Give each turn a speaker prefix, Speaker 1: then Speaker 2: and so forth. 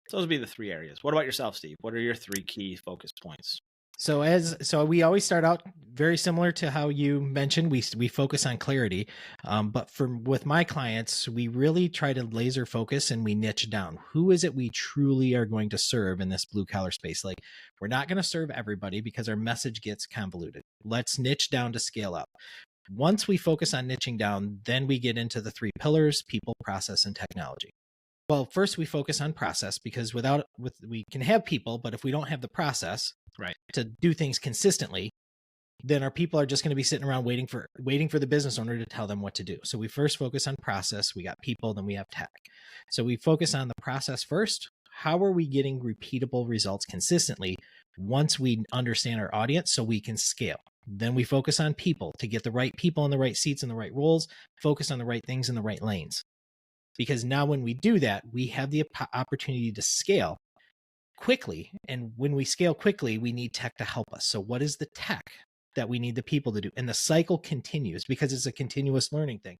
Speaker 1: So those would be the three areas. What about yourself, Steve? What are your three key focus points?
Speaker 2: So we always start out very similar to how you mentioned. We focus on clarity, but with my clients, we really try to laser focus and we niche down. Who is it we truly are going to serve in this blue collar space? Like, we're not going to serve everybody because our message gets convoluted. Let's niche down to scale up. Once we focus on niching down, then we get into the three pillars: people, process, and technology. Well, first we focus on process because we can have people, but if we don't have the process
Speaker 1: Right.
Speaker 2: to do things consistently, then our people are just going to be sitting around waiting for the business owner to tell them what to do. So we first focus on process, we got people, then we have tech. So we focus on the process first. How are we getting repeatable results consistently once we understand our audience so we can scale? Then we focus on people to get the right people in the right seats and the right roles, focus on the right things in the right lanes. Because now when we do that, we have the opportunity to scale quickly. And when we scale quickly, we need tech to help us. So what is the tech that we need the people to do? And the cycle continues because it's a continuous learning thing.